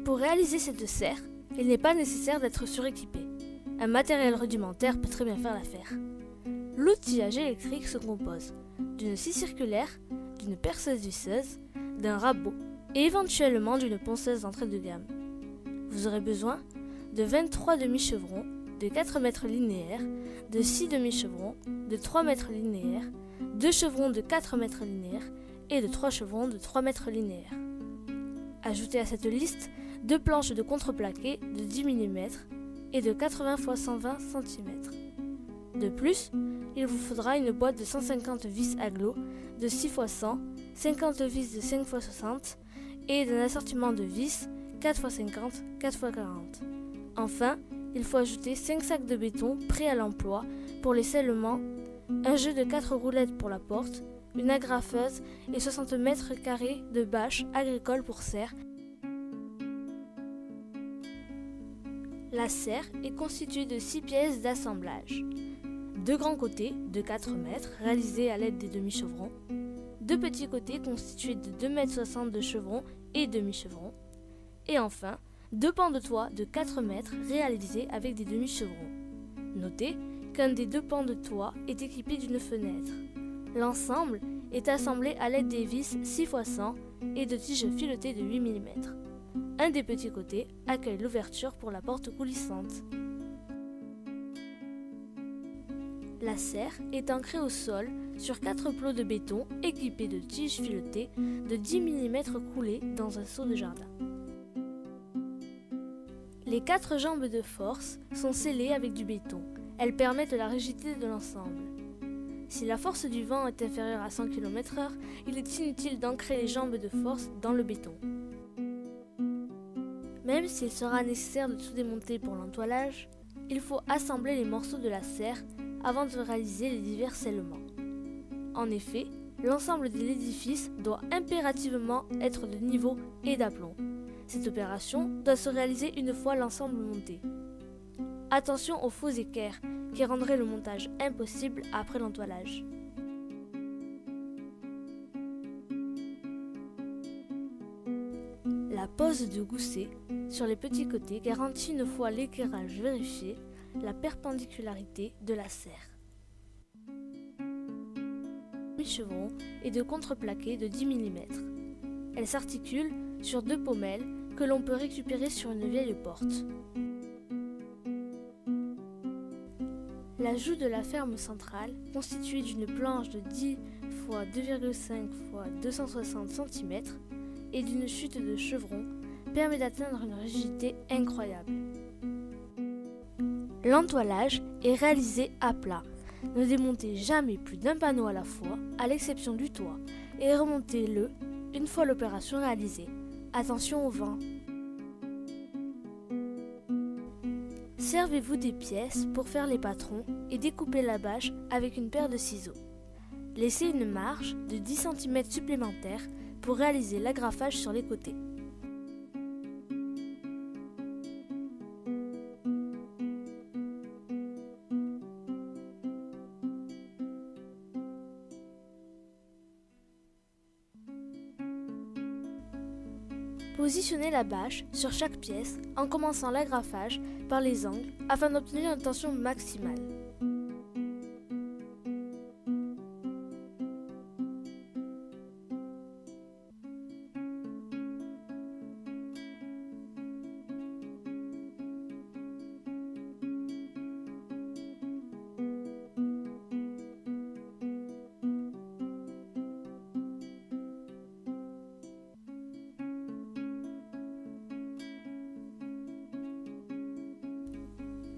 Pour réaliser cette serre, il n'est pas nécessaire d'être suréquipé. Un matériel rudimentaire peut très bien faire l'affaire. L'outillage électrique se compose d'une scie circulaire, d'une perceuse visseuse, d'un rabot et éventuellement d'une ponceuse d'entrée de gamme. Vous aurez besoin de 23 demi-chevrons, de 4 mètres linéaires, de 6 demi-chevrons, de 3 mètres linéaires, 2 chevrons de 4 mètres linéaires et de 3 chevrons de 3 mètres linéaires. Ajoutez à cette liste 2 planches de contreplaqué de 10 mm et de 80 x 120 cm. De plus, il vous faudra une boîte de 150 vis agglo de 6 x 100, 50 vis de 5 x 60 et d'un assortiment de vis 4 x 50, 4 x 40. Enfin, il faut ajouter 5 sacs de béton prêts à l'emploi pour les scellements, un jeu de 4 roulettes pour la porte, une agrafeuse et 60 mètres carrés de bâches agricoles pour serre. La serre est constituée de 6 pièces d'assemblage. 2 grands côtés de 4 mètres réalisés à l'aide des demi-chevrons, 2 petits côtés constitués de 2,60 m de chevrons et demi-chevrons, et enfin 2 pans de toit de 4 mètres réalisés avec des demi-chevrons. Notez qu'un des 2 pans de toit est équipé d'une fenêtre. L'ensemble est assemblé à l'aide des vis 6 x 100 et de tiges filetées de 8 mm. Un des petits côtés accueille l'ouverture pour la porte coulissante. La serre est ancrée au sol sur 4 plots de béton équipés de tiges filetées de 10 mm coulées dans un seau de jardin. Les 4 jambes de force sont scellées avec du béton. Elles permettent la rigidité de l'ensemble. Si la force du vent est inférieure à 100 km/h, il est inutile d'ancrer les jambes de force dans le béton. Même s'il sera nécessaire de tout démonter pour l'entoilage, il faut assembler les morceaux de la serre avant de réaliser les divers scellements. En effet, l'ensemble de l'édifice doit impérativement être de niveau et d'aplomb. Cette opération doit se réaliser une fois l'ensemble monté. Attention aux faux équerres qui rendraient le montage impossible après l'entoilage. La pose de gousset sur les petits côtés garantit une fois l'équerrage vérifié la perpendicularité de la serre. Demi-chevron et de contreplaqué de 10 mm. Elle s'articule sur 2 pommelles que l'on peut récupérer sur une vieille porte. L'ajout de la ferme centrale, constituée d'une planche de 10 x 2,5 x 260 cm et d'une chute de chevron, permet d'atteindre une rigidité incroyable. L'entoilage est réalisé à plat. Ne démontez jamais plus d'un panneau à la fois, à l'exception du toit, et remontez-le une fois l'opération réalisée. Attention au vent. Servez-vous des pièces pour faire les patrons et découpez la bâche avec une paire de ciseaux. Laissez une marge de 10 cm supplémentaires pour réaliser l'agrafage sur les côtés. Positionnez la bâche sur chaque pièce en commençant l'agrafage par les angles afin d'obtenir une tension maximale.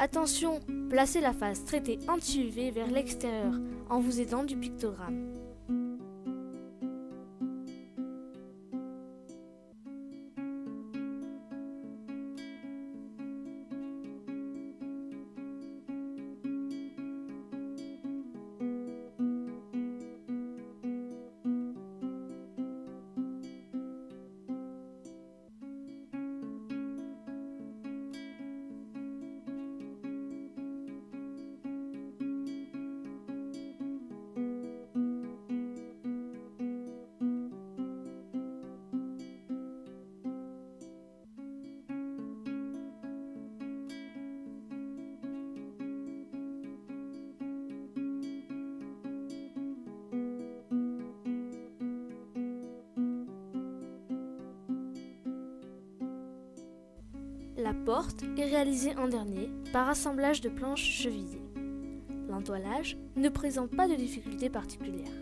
Attention, placez la face traitée anti-UV vers l'extérieur en vous aidant du pictogramme. La porte est réalisée en dernier par assemblage de planches chevillées. L'entoilage ne présente pas de difficulté particulière.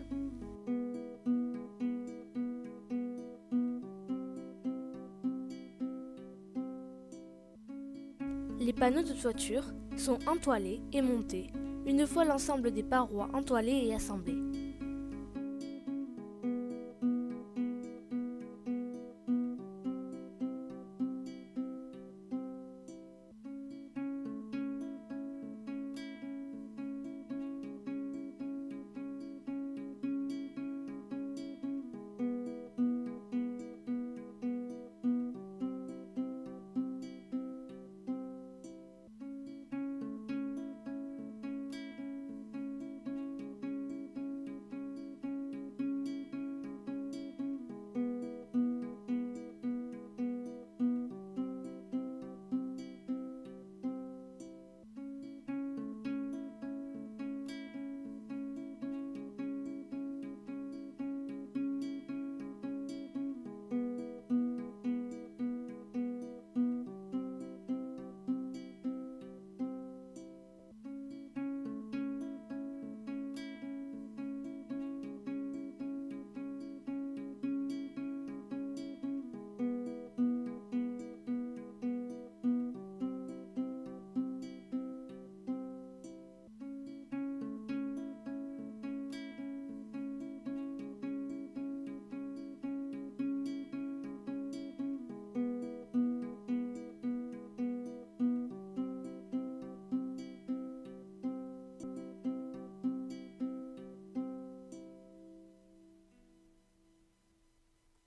Les panneaux de toiture sont entoilés et montés une fois l'ensemble des parois entoilées et assemblées.